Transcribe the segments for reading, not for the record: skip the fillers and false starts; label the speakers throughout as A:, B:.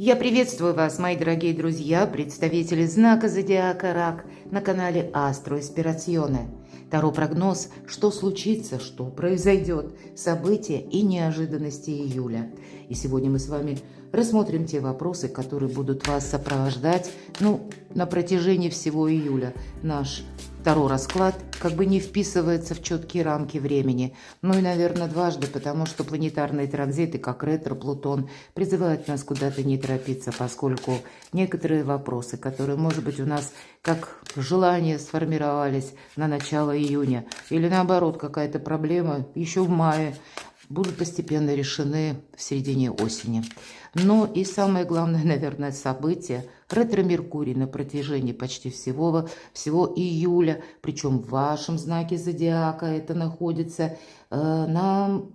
A: Я приветствую вас, мои дорогие друзья, представители знака Зодиака Рак на канале Астро Эспирационе. Таро-прогноз, что случится, что произойдет, события и неожиданности июля. И сегодня мы с вами рассмотрим те вопросы, которые будут вас сопровождать, на протяжении всего июля. Наш Таро-расклад как бы не вписывается в четкие рамки времени. И, наверное, дважды, потому что планетарные транзиты, как ретро, Плутон, призывают нас куда-то не торопиться, поскольку некоторые вопросы, которые, может быть, у нас как желания сформировались на начало июня, или наоборот, какая-то проблема еще в мае, будут постепенно решены в середине осени. Но и самое главное, наверное, событие – ретро-Меркурий на протяжении почти всего июля, причем в вашем знаке зодиака это находится, нам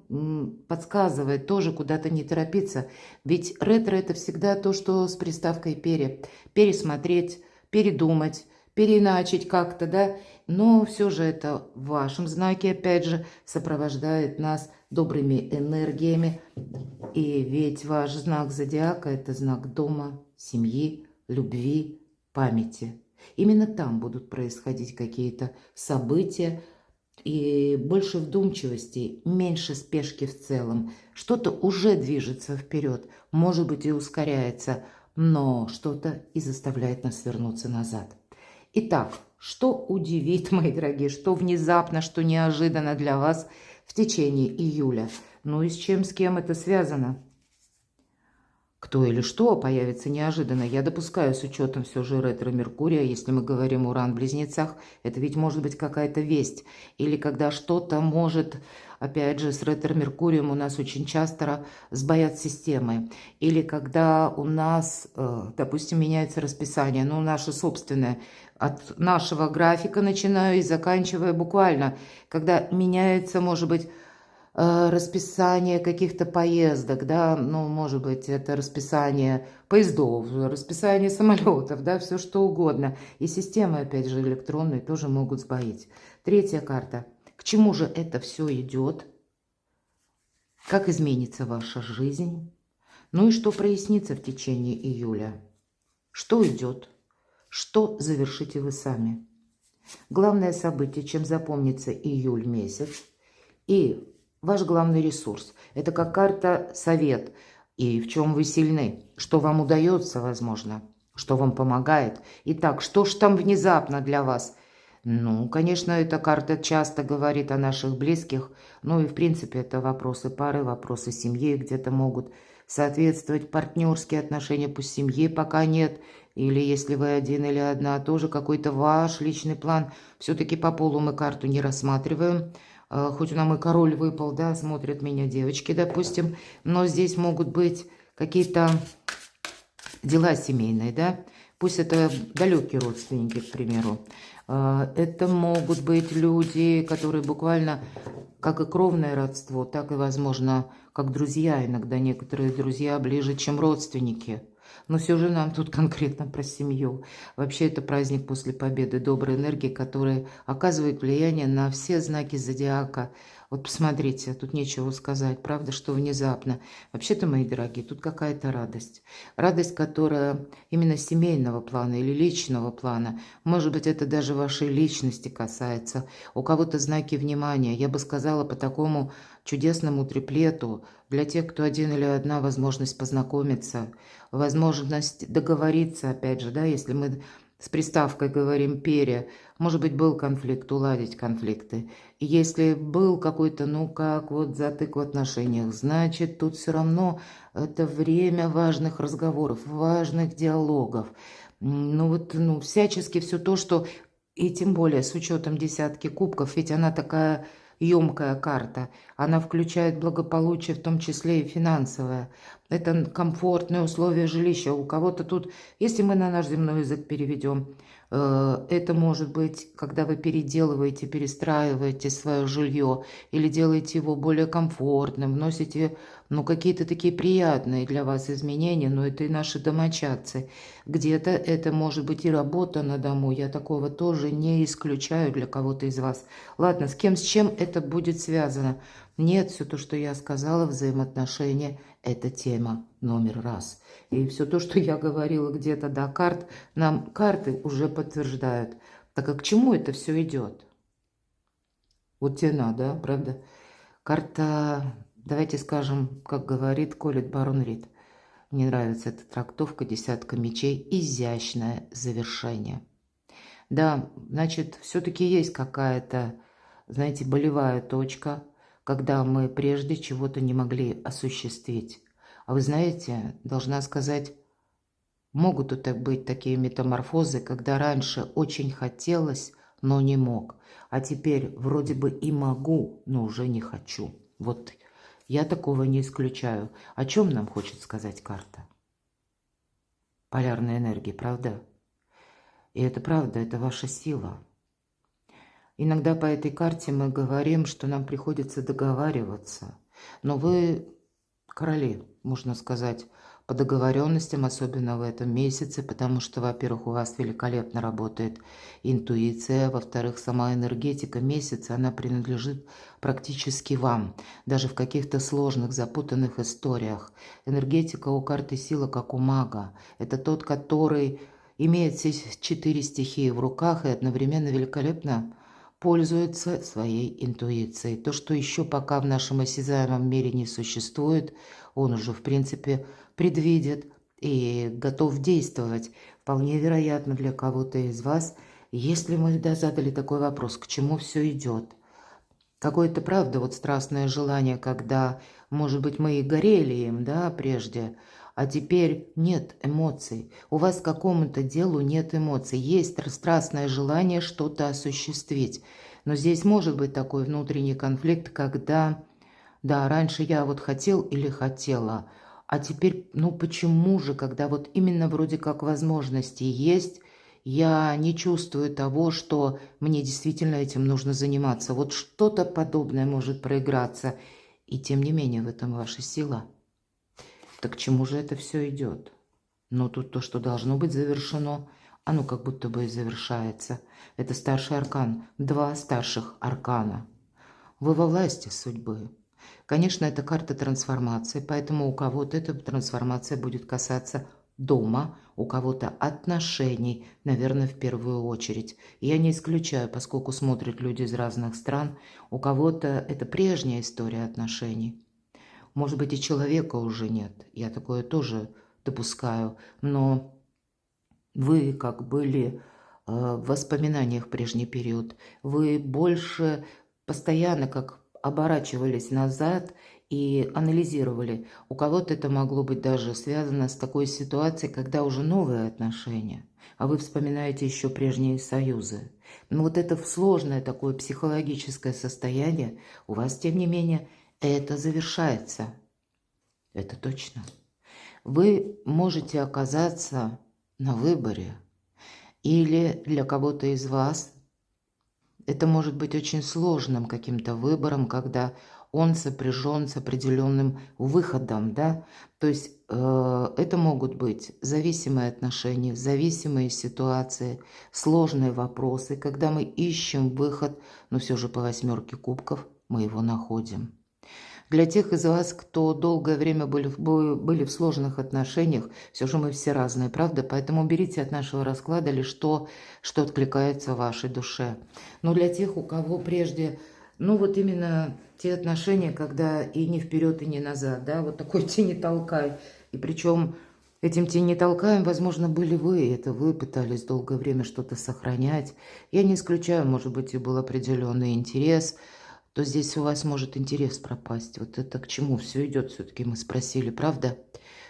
A: подсказывает тоже куда-то не торопиться. Ведь ретро – это всегда то, что с приставкой пересмотреть, передумать, переиначить как-то, да, но все же это в вашем знаке, опять же, сопровождает нас добрыми энергиями, и ведь ваш знак зодиака – это знак дома, семьи, любви, памяти. Именно там будут происходить какие-то события, и больше вдумчивости, меньше спешки в целом. Что-то уже движется вперед, может быть и ускоряется, но что-то и заставляет нас вернуться назад. Итак, что удивит, мои дорогие, что внезапно, что неожиданно для вас в течение июля? И с кем это связано? Кто или что появится неожиданно, я допускаю с учетом все же ретро-Меркурия. Если мы говорим Уран в Близнецах, это ведь может быть какая-то весть. Или когда что-то может, опять же, с ретро-Меркурием у нас очень часто сбоят системы. Или когда у нас, допустим, меняется расписание, наше собственное, от нашего графика начинаю и заканчивая буквально, когда меняется, может быть, расписание каких-то поездок, да, может быть, это расписание поездов, расписание самолетов, да, все что угодно. И системы, опять же, электронные тоже могут сбоить. Третья карта. К чему же это все идет? Как изменится ваша жизнь? И что прояснится в течение июля? Что идет? Что завершите вы сами? Главное событие, чем запомнится июль месяц, и ваш главный ресурс. Это как карта совет. И в чем вы сильны. Что вам удается, возможно. Что вам помогает. Итак, что ж там внезапно для вас? Конечно, эта карта часто говорит о наших близких. И в принципе это вопросы пары, вопросы семьи. Где-то могут соответствовать партнерские отношения по семье, пока нет. Или если вы один или одна, тоже какой-то ваш личный план. Все-таки по полу мы карту не рассматриваем. Хоть нам и король выпал, да, смотрят меня девочки, допустим, но здесь могут быть какие-то дела семейные, да, пусть это далекие родственники, к примеру. Это могут быть люди, которые буквально как и кровное родство, так и, возможно, как друзья. Иногда некоторые друзья ближе, чем родственники. Но все же нам тут конкретно про семью. Вообще это праздник после победы доброй энергии, которая оказывает влияние на все знаки зодиака. Вот посмотрите, тут нечего сказать, правда, что внезапно. Вообще-то, мои дорогие, тут какая-то радость. Радость, которая именно семейного плана или личного плана. Может быть, это даже вашей личности касается. У кого-то знаки внимания. Я бы сказала по такому чудесному триплету. Для тех, кто один или одна, возможность познакомиться, возможность договориться, опять же, да, если мы с приставкой говорим «пере», может быть, был конфликт, уладить конфликты. И если был какой-то, затык в отношениях, значит, тут все равно это время важных разговоров, важных диалогов. Всячески все то, что... И тем более с учетом десятки кубков, ведь она такая емкая карта. Она включает благополучие, в том числе и финансовое. Это комфортные условия жилища. У кого-то тут, если мы на наш земной язык переведем, это может быть, когда вы переделываете, перестраиваете свое жилье или делаете его более комфортным, вносите какие-то такие приятные для вас изменения, но это и наши домочадцы. Где-то это может быть и работа на дому, я такого тоже не исключаю для кого-то из вас. Ладно, с чем это будет связано? Нет, все то, что я сказала, взаимоотношения – это тема номер раз. И все то, что я говорила где-то до карт, нам карты уже подтверждают. Так а к чему это все идет? Вот тебе надо, правда? Карта, давайте скажем, как говорит Колет Барон Рид. Мне нравится эта трактовка «Десятка мечей». Изящное завершение. Да, значит, все-таки есть какая-то, знаете, болевая точка, когда мы прежде чего-то не могли осуществить. А вы знаете, должна сказать, могут и так быть такие метаморфозы, когда раньше очень хотелось, но не мог. А теперь вроде бы и могу, но уже не хочу. Вот я такого не исключаю. О чем нам хочет сказать карта? Полярная энергия, правда? И это правда, это ваша сила. Иногда по этой карте мы говорим, что нам приходится договариваться. Но вы короли, можно сказать, по договоренностям, особенно в этом месяце, потому что, во-первых, у вас великолепно работает интуиция, во-вторых, сама энергетика месяца, она принадлежит практически вам, даже в каких-то сложных, запутанных историях. Энергетика у карты сила, как у мага. Это тот, который имеет все 4 стихии в руках и одновременно великолепно пользуется своей интуицией. То, что еще пока в нашем осязаемом мире не существует, он уже, в принципе, предвидит и готов действовать. Вполне вероятно для кого-то из вас, если мы задали такой вопрос, к чему все идет. Какое-то, правда, вот страстное желание, когда, может быть, мы и горели им, да, прежде, а теперь нет эмоций. У вас к какому-то делу нет эмоций. Есть страстное желание что-то осуществить. Но здесь может быть такой внутренний конфликт, когда, да, раньше я вот хотел или хотела, а теперь, ну почему же, когда вот именно вроде как возможности есть, я не чувствую того, что мне действительно этим нужно заниматься. Вот что-то подобное может проиграться. И тем не менее в этом ваша сила. Так к чему же это все идет? Ну, тут то, что должно быть завершено, оно как будто бы и завершается. Это старший аркан. 2 старших аркана. Вы во власти судьбы. Конечно, это карта трансформации, поэтому у кого-то эта трансформация будет касаться дома, у кого-то отношений, наверное, в первую очередь. Я не исключаю, поскольку смотрят люди из разных стран, у кого-то это прежняя история отношений. Может быть, и человека уже нет, я такое тоже допускаю, но вы как были в воспоминаниях прежний период, вы больше постоянно как оборачивались назад и анализировали. У кого-то это могло быть даже связано с такой ситуацией, когда уже новые отношения, а вы вспоминаете еще прежние союзы. Но вот это сложное такое психологическое состояние у вас, тем не менее, это завершается. Это точно. Вы можете оказаться на выборе. Или для кого-то из вас это может быть очень сложным каким-то выбором, когда он сопряжен с определенным выходом, да. То есть это могут быть зависимые отношения, зависимые ситуации, сложные вопросы, когда мы ищем выход, но все же по 8 кубков мы его находим. Для тех из вас, кто долгое время были в сложных отношениях, все же мы все разные, правда? Поэтому берите от нашего расклада лишь то, что откликается вашей душе. Но для тех, у кого прежде, ну вот именно те отношения, когда и не вперед, и не назад, да, вот такой тени толкай. И причем этим тени толкаем, возможно, были вы, это вы пытались долгое время что-то сохранять. Я не исключаю, может быть, и был определенный интерес, то здесь у вас может интерес пропасть. Вот это к чему все идет, все-таки мы спросили, правда?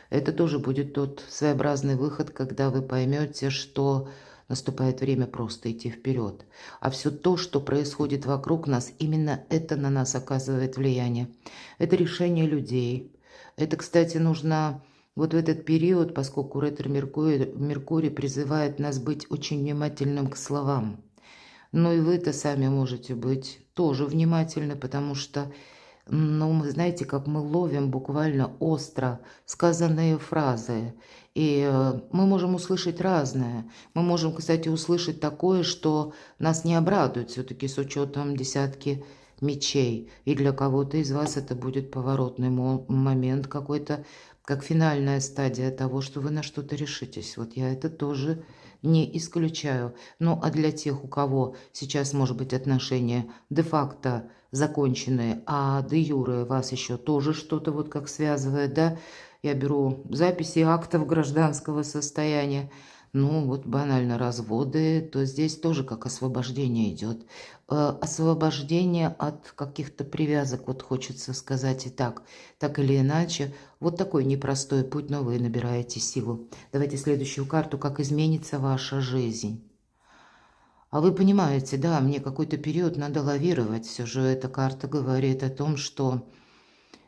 A: Это тоже будет тот своеобразный выход, когда вы поймете, что наступает время просто идти вперед. А все то, что происходит вокруг нас, именно это на нас оказывает влияние. Это решение людей. Это, кстати, нужно вот в этот период, поскольку ретро Меркурий призывает нас быть очень внимательным к словам. Но и вы-то сами можете быть тоже внимательны, потому что, ну, мы знаете, как мы ловим буквально остро сказанные фразы. И мы можем услышать разное. Мы можем, кстати, услышать такое, что нас не обрадует все-таки с учетом 10 мечей. И для кого-то из вас это будет поворотный момент какой-то, как финальная стадия того, что вы на что-то решитесь. Вот я это тоже не исключаю. Ну, а для тех, у кого сейчас, может быть, отношения де-факто законченные, а де-юре вас еще тоже что-то вот как связывает, да, я беру записи актов гражданского состояния, ну, вот банально разводы, то здесь тоже как освобождение идет. Освобождение от каких-то привязок, вот хочется сказать и так или иначе. Вот такой непростой путь, но вы набираете силу. Давайте следующую карту, как изменится ваша жизнь. А вы понимаете, да, мне какой-то период надо лавировать. Все же эта карта говорит о том, что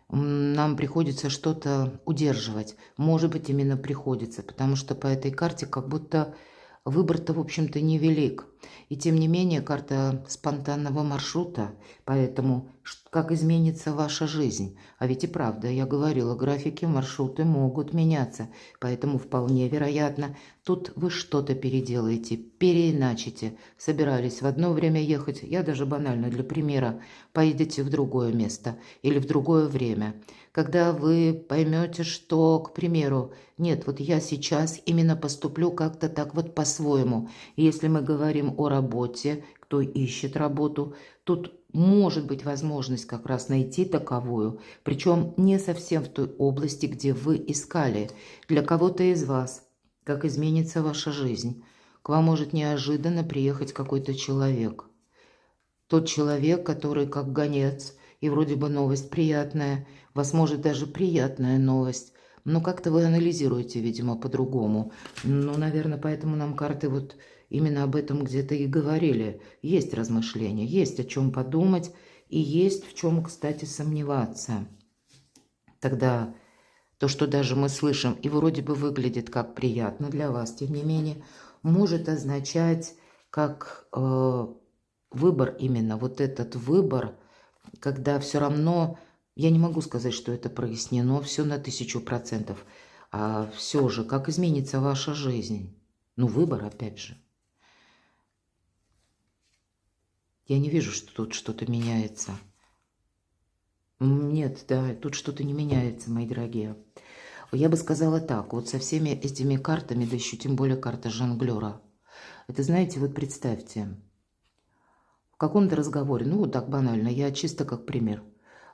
A: нам приходится что-то удерживать. Может быть, именно приходится, потому что по этой карте как будто выбор-то, в общем-то, невелик. И тем не менее, карта спонтанного маршрута, поэтому как изменится ваша жизнь. А ведь и правда, я говорила, графики, маршруты могут меняться, поэтому вполне вероятно, тут вы что-то переделаете, переиначите. Собирались в одно время ехать, я даже банально для примера, поедете в другое место или в другое время. Когда вы поймете, что, к примеру, нет, вот я сейчас именно поступлю как-то так вот по-своему. Если мы говорим о работе, кто ищет работу, тут может быть возможность как раз найти таковую, причем не совсем в той области, где вы искали. Для кого-то из вас, как изменится ваша жизнь, к вам может неожиданно приехать какой-то человек. Тот человек, который как гонец, и вроде бы новость приятная, вас может даже приятная новость, но как-то вы анализируете, видимо, по-другому. Ну, наверное, поэтому нам карты вот именно об этом где-то и говорили. Есть размышления, есть о чем подумать, и есть в чем, кстати, сомневаться. Тогда то, что даже мы слышим, и вроде бы выглядит как приятно для вас, тем не менее, может означать как выбор именно, вот этот выбор, когда все равно, я не могу сказать, что это прояснено, все на 1000%, а все же, как изменится ваша жизнь? Ну, выбор, опять же. Я не вижу, что тут что-то меняется. Нет, да, тут что-то не меняется, мои дорогие. Я бы сказала так, вот со всеми этими картами, да еще тем более карта жонглера. Это, знаете, вот представьте, в каком-то разговоре, ну вот так банально, я чисто как пример.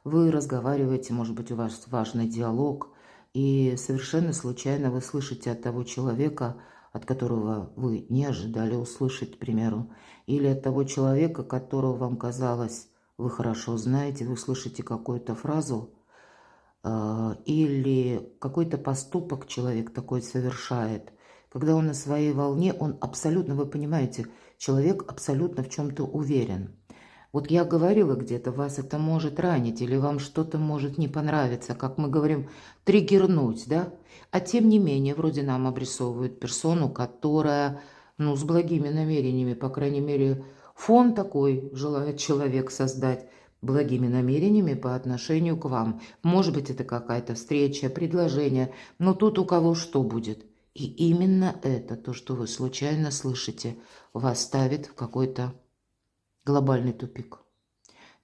A: Вы разговариваете, может быть, у вас важный диалог, и совершенно случайно вы слышите от того человека, от которого вы не ожидали услышать, к примеру, или от того человека, которого вам казалось, вы хорошо знаете, вы слышите какую-то фразу, или какой-то поступок человек такой совершает. Когда он на своей волне, он абсолютно, вы понимаете, человек абсолютно в чем-то уверен. Вот я говорила где-то, вас это может ранить или вам что-то может не понравиться, как мы говорим, триггернуть, да? А тем не менее, вроде нам обрисовывают персону, которая, ну, с благими намерениями, по крайней мере, фон такой желает человек создать, благими намерениями по отношению к вам. Может быть, это какая-то встреча, предложение, но тут у кого что будет. И именно это, то, что вы случайно слышите, вас ставит в какой-то глобальный тупик.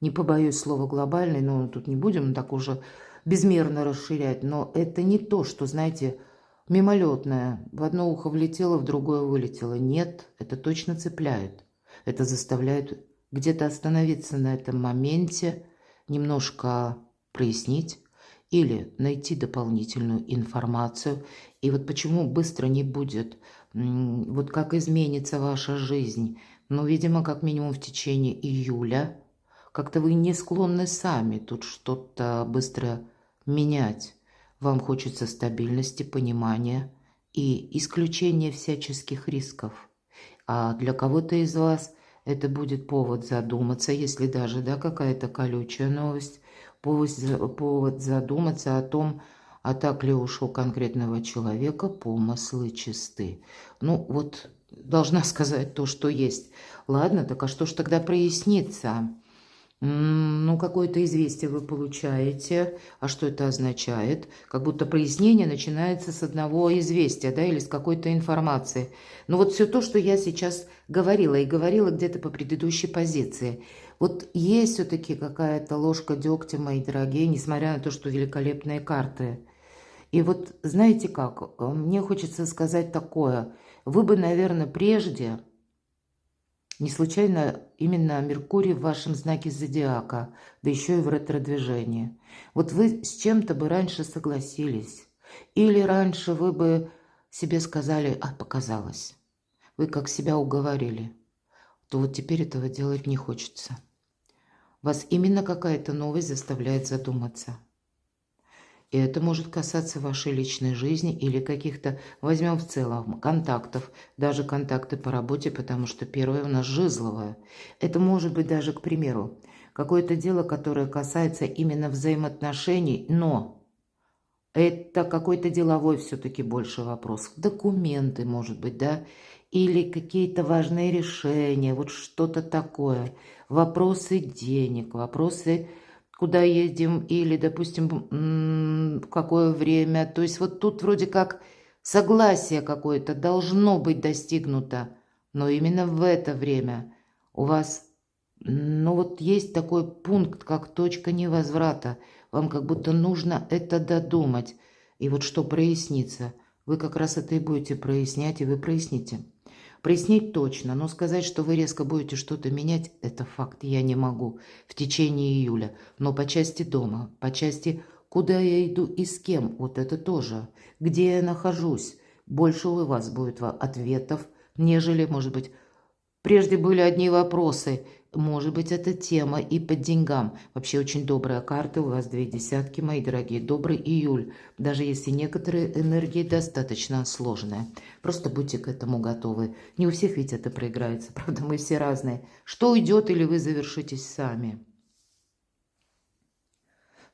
A: Не побоюсь слова глобальный, но тут не будем так уже безмерно расширять, но это не то, что, знаете, мимолетное. В одно ухо влетело, в другое вылетело. Нет, это точно цепляет. Это заставляет где-то остановиться на этом моменте, немножко прояснить или найти дополнительную информацию. И вот почему быстро не будет, вот как изменится ваша жизнь, ну, видимо, как минимум в течение июля, как-то вы не склонны сами тут что-то быстро менять. Вам хочется стабильности, понимания и исключения всяческих рисков. А для кого-то из вас это будет повод задуматься, если даже, да, какая-то колючая новость, повод задуматься о том, а так ли уж у конкретного человека помыслы чисты. Ну, вот должна сказать то, что есть. Ладно, так а что ж тогда прояснится? Ну, какое-то известие вы получаете. А что это означает? Как будто прояснение начинается с одного известия, да, или с какой-то информации. Ну, вот все то, что я сейчас говорила, и говорила где-то по предыдущей позиции. Вот есть все-таки какая-то ложка дегтя, мои дорогие, несмотря на то, что великолепные карты. И вот знаете как, мне хочется сказать такое. Вы бы, наверное, прежде, не случайно именно Меркурий в вашем знаке зодиака, да еще и в ретродвижении. Вот вы с чем-то бы раньше согласились. Или раньше вы бы себе сказали, а показалось. Вы как себя уговорили. То вот теперь этого делать не хочется. Вас именно какая-то новость заставляет задуматься. И это может касаться вашей личной жизни или каких-то, возьмем в целом, контактов, даже контакты по работе, потому что первое у нас жезловое. Это может быть даже, к примеру, какое-то дело, которое касается именно взаимоотношений, но это какой-то деловой все-таки больше вопрос. Документы, может быть, да, или какие-то важные решения, вот что-то такое. Вопросы денег, вопросы куда едем или, допустим, в какое время. То есть вот тут вроде как согласие какое-то должно быть достигнуто, но именно в это время у вас, ну вот есть такой пункт, как точка невозврата. Вам как будто нужно это додумать. И вот что прояснится, вы как раз это и будете прояснять, и вы проясните. Прояснить точно, но сказать, что вы резко будете что-то менять, это факт, я не могу в течение июля. Но по части дома, по части куда я иду и с кем, вот это тоже. Где я нахожусь, больше у вас будет ответов, нежели, может быть, прежде были одни вопросы. Может быть, это тема и по деньгам. Вообще очень добрая карта, у вас 2 десятки, мои дорогие. Добрый июль, даже если некоторые энергии достаточно сложные. Просто будьте к этому готовы. Не у всех ведь это проиграется, правда, мы все разные. Что уйдет или вы завершитесь сами?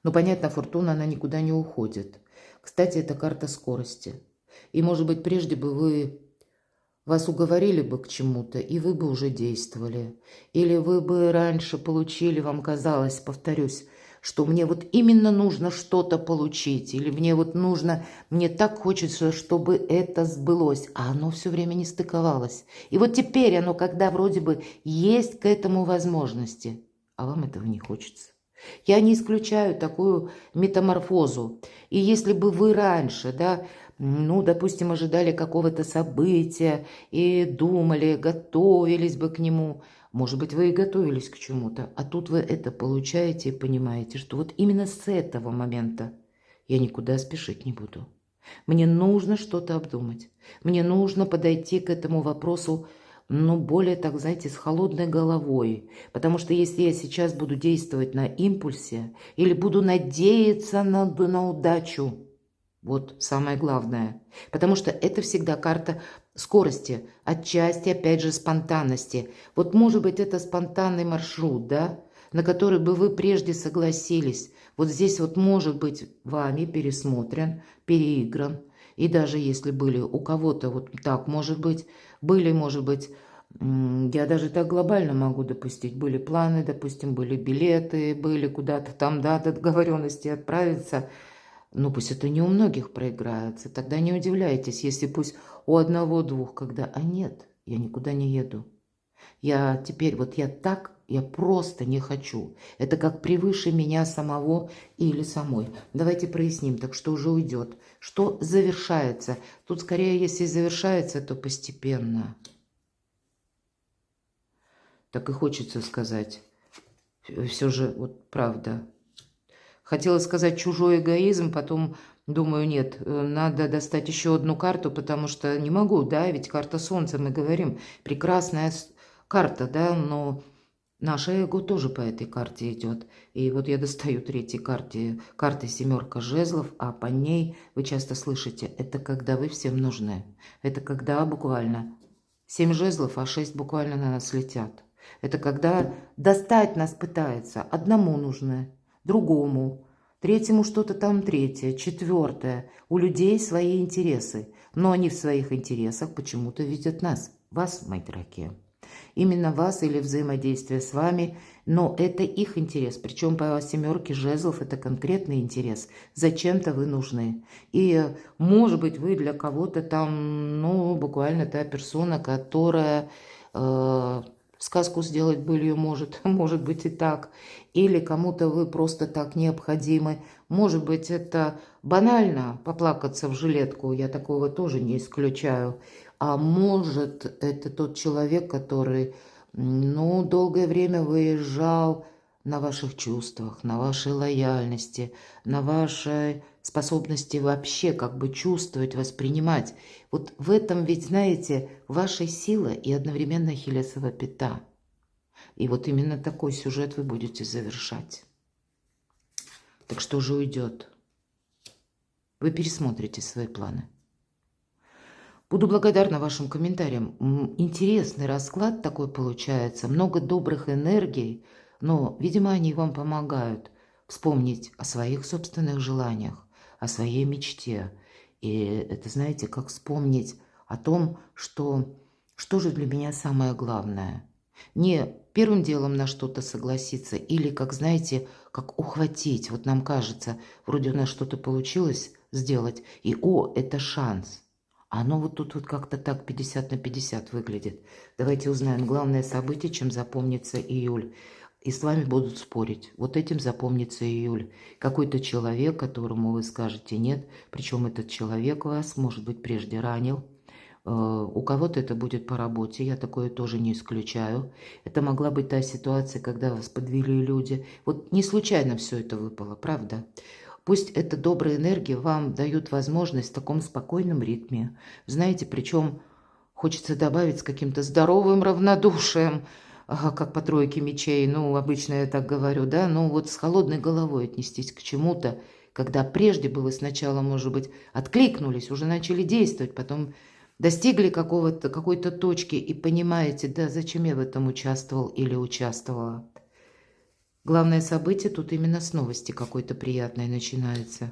A: Ну, понятно, фортуна, она никуда не уходит. Кстати, это карта скорости. И, может быть, прежде бы вас уговорили бы к чему-то, и вы бы уже действовали. Или вы бы раньше получили, вам казалось, повторюсь, что мне вот именно нужно что-то получить, или мне вот нужно, мне так хочется, чтобы это сбылось, а оно все время не стыковалось. И вот теперь оно, когда вроде бы есть к этому возможности, а вам этого не хочется. Я не исключаю такую метаморфозу. И если бы вы раньше, да, ну, допустим, ожидали какого-то события и думали, готовились бы к нему. Может быть, вы и готовились к чему-то, а тут вы это получаете и понимаете, что вот именно с этого момента я никуда спешить не буду. Мне нужно что-то обдумать. Мне нужно подойти к этому вопросу, ну, более, так, знаете, с холодной головой. Потому что если я сейчас буду действовать на импульсе или буду надеяться на удачу, вот самое главное. Потому что это всегда карта скорости, отчасти, опять же, спонтанности. Вот, может быть, это спонтанный маршрут, да, на который бы вы прежде согласились. Вот здесь вот может быть вами пересмотрен, переигран. И даже если были у кого-то вот так, может быть, были, может быть, я даже так глобально могу допустить. Были планы, допустим, были билеты, были куда-то там дата договоренности отправиться. Ну, пусть это не у многих проиграется. Тогда не удивляйтесь, если пусть у одного-двух, когда... А нет, я никуда не еду. Я теперь, вот я так, я просто не хочу. Это как превыше меня самого или самой. Давайте проясним, так что уже уйдет. Что завершается? Тут скорее, если завершается, то постепенно. Так и хочется сказать. Все же, вот правда. Хотела сказать чужой эгоизм, потом думаю, нет, надо достать еще одну карту, потому что не могу, да, ведь карта Солнца, мы говорим, прекрасная карта, да, но наше эго тоже по этой карте идет. И вот я достаю третьей карты семерка жезлов, а по ней вы часто слышите, это когда вы всем нужны. Это когда буквально 7 жезлов, а 6 буквально на нас летят. Это когда достать нас пытается, одному нужны, другому, третьему что-то там третье, четвертое. У людей свои интересы, но они в своих интересах почему-то видят нас, вас, мои дорогие. Именно вас или взаимодействие с вами, но это их интерес. Причем по семерке жезлов это конкретный интерес. Зачем-то вы нужны. И, может быть, вы для кого-то там, ну, буквально та персона, которая сказку сделать былью может, может быть и так. Или кому-то вы просто так необходимы. Может быть, это банально поплакаться в жилетку, я такого тоже не исключаю. А может, это тот человек, который, ну, долгое время выезжал на ваших чувствах, на вашей лояльности, на вашей способности вообще как бы чувствовать, воспринимать. Вот в этом ведь, знаете, ваша сила и одновременно ахиллесова пята. И вот именно такой сюжет вы будете завершать. Так что же уйдет? Вы пересмотрите свои планы. Буду благодарна вашим комментариям. Интересный расклад такой получается. Много добрых энергий, но, видимо, они вам помогают вспомнить о своих собственных желаниях, о своей мечте. И это, знаете, как вспомнить о том, что же для меня самое главное. Не первым делом на что-то согласиться или, как, знаете, как ухватить. Вот нам кажется, вроде у нас что-то получилось сделать, и это шанс. Оно вот тут вот как-то так 50 на 50 выглядит. Давайте узнаем главное событие, чем запомнится июль. И с вами будут спорить. Вот этим запомнится июль. Какой-то человек, которому вы скажете нет, причем этот человек вас, может быть, прежде ранил. У кого-то это будет по работе, я такое тоже не исключаю. Это могла быть та ситуация, когда вас подвели люди. Вот не случайно все это выпало, правда? Пусть эта добрая энергия вам дает возможность в таком спокойном ритме. Знаете, причем хочется добавить с каким-то здоровым равнодушием, как по тройке мечей, ну, обычно я так говорю, да, ну, вот с холодной головой отнестись к чему-то, когда прежде бы вы сначала, может быть, откликнулись, уже начали действовать, потом достигли какой-то точки и понимаете, да, зачем я в этом участвовал или участвовала. Главное событие тут именно с новости какой-то приятной начинается.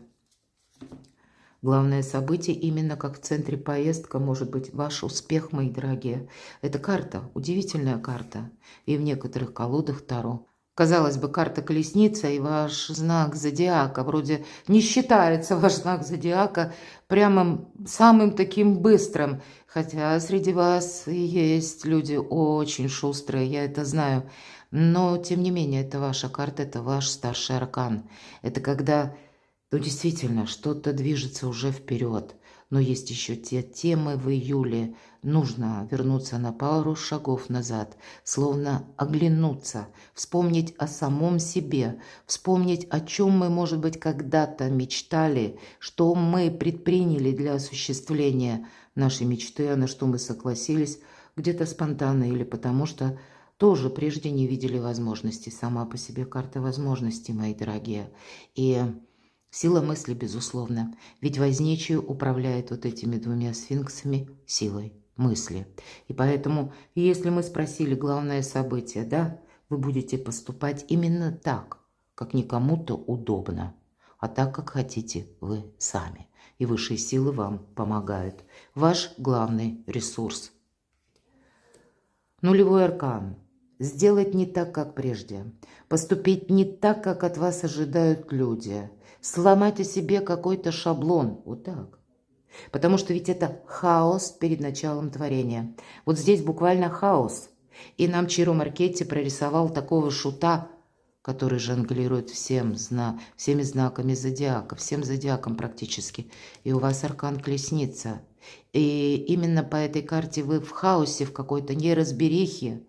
A: Главное событие именно как в центре поездка может быть ваш успех, мои дорогие. Это карта, удивительная карта. И в некоторых колодах Таро. Казалось бы, карта колесница и ваш знак зодиака. Вроде не считается ваш знак зодиака прямо самым таким быстрым. Хотя среди вас есть люди очень шустрые, я это знаю. Но, тем не менее, это ваша карта, это ваш старший аркан. Это когда, ну, действительно, что-то движется уже вперед. Но есть еще те темы в июле. Нужно вернуться на пару шагов назад, словно оглянуться, вспомнить о самом себе, вспомнить, о чем мы, может быть, когда-то мечтали, что мы предприняли для осуществления нашей мечты, а на что мы согласились, где-то спонтанно или потому что тоже прежде не видели возможностей. Сама по себе карта возможностей, мои дорогие. И сила мысли, безусловно. Ведь возничий управляет вот этими двумя сфинксами силой мысли. И поэтому, если мы спросили главное событие, да, вы будете поступать именно так, как не кому-то удобно, а так, как хотите вы сами. И высшие силы вам помогают. Ваш главный ресурс. Нулевой аркан. Сделать не так, как прежде. Поступить не так, как от вас ожидают люди. Сломать о себе какой-то шаблон. Вот так. Потому что ведь это хаос перед началом творения. Вот здесь буквально хаос. И нам Чиро Маркетти прорисовал такого шута, который жонглирует всеми знаками зодиака, всем зодиаком практически. И у вас аркан колесница. И именно по этой карте вы в хаосе, в какой-то неразберихе.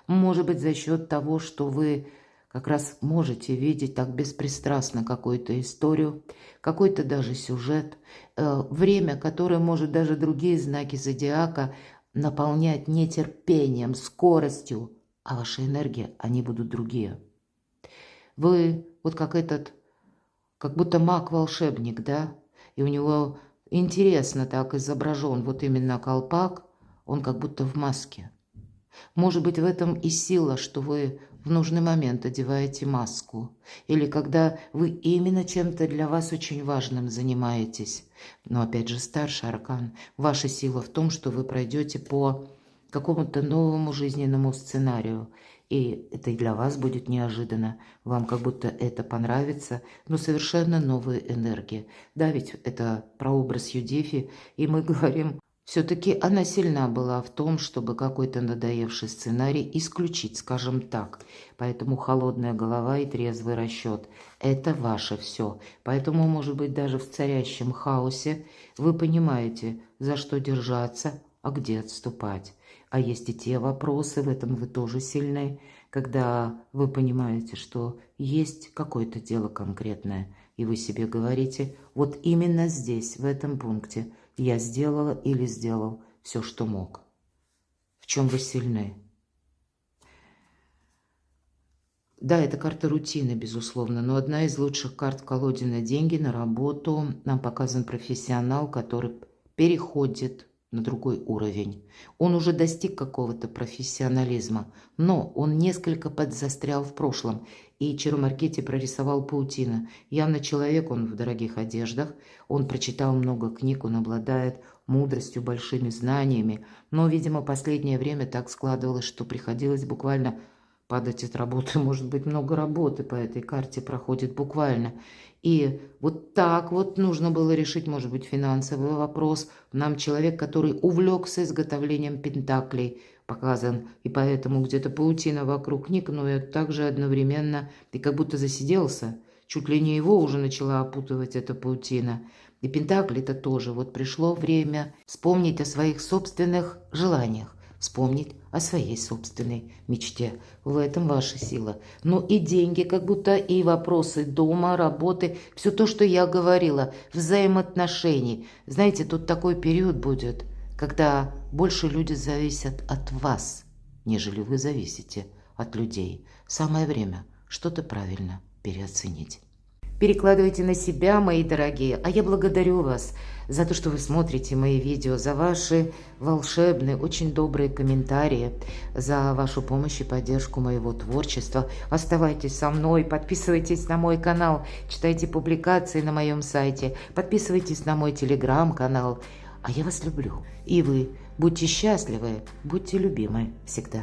A: Может быть, за счет того, что вы как раз можете видеть так беспристрастно какую-то историю, какой-то даже сюжет, время, которое может даже другие знаки зодиака наполнять нетерпением, скоростью, а ваши энергии, они будут другие. Вы вот как будто маг-волшебник, да, и у него интересно так изображен вот именно колпак, он как будто в маске. Может быть, в этом и сила, что вы в нужный момент одеваете маску. Или когда вы именно чем-то для вас очень важным занимаетесь. Но опять же, старший аркан. Ваша сила в том, что вы пройдете по какому-то новому жизненному сценарию. И это и для вас будет неожиданно. Вам как будто это понравится, но совершенно новые энергии. Да, ведь это прообраз Юдифи, и мы говорим Все-таки она сильна была в том, чтобы какой-то надоевший сценарий исключить, скажем так. Поэтому холодная голова и трезвый расчет – это ваше все. Поэтому, может быть, даже в царящем хаосе вы понимаете, за что держаться, а где отступать. А есть и те вопросы, в этом вы тоже сильны, когда вы понимаете, что есть какое-то дело конкретное, и вы себе говорите, вот именно здесь, в этом пункте, я сделала или сделал все, что мог. В чем вы сильны? Да, это карта рутины, безусловно, но одна из лучших карт в колоде на деньги, на работу. Нам показан профессионал, который переходит на другой уровень. Он уже достиг какого-то профессионализма, но он несколько подзастрял в прошлом. И Чаромаркете прорисовал паутина. Явно человек, он в дорогих одеждах, он прочитал много книг, он обладает мудростью, большими знаниями. Но, видимо, последнее время так складывалось, что приходилось буквально падать от работы. Может быть, много работы по этой карте проходит буквально. И вот так вот нужно было решить, может быть, финансовый вопрос. Нам человек, который увлекся изготовлением пентаклей, показан, и поэтому где-то паутина вокруг книг, но и также одновременно ты как будто засиделся, чуть ли не его уже начала опутывать эта паутина. И пентакли-то тоже. Вот пришло время вспомнить о своих собственных желаниях, вспомнить о своей собственной мечте. В этом ваша сила. Ну и деньги, как будто и вопросы дома, работы, все то, что я говорила, взаимоотношений. Знаете, тут такой период будет, когда больше люди зависят от вас, нежели вы зависите от людей. Самое время что-то правильно переоценить. Перекладывайте на себя, мои дорогие. А я благодарю вас за то, что вы смотрите мои видео, за ваши волшебные, очень добрые комментарии, за вашу помощь и поддержку моего творчества. Оставайтесь со мной, подписывайтесь на мой канал, читайте публикации на моем сайте, подписывайтесь на мой телеграм-канал. А я вас люблю. И вы будьте счастливы, будьте любимы всегда.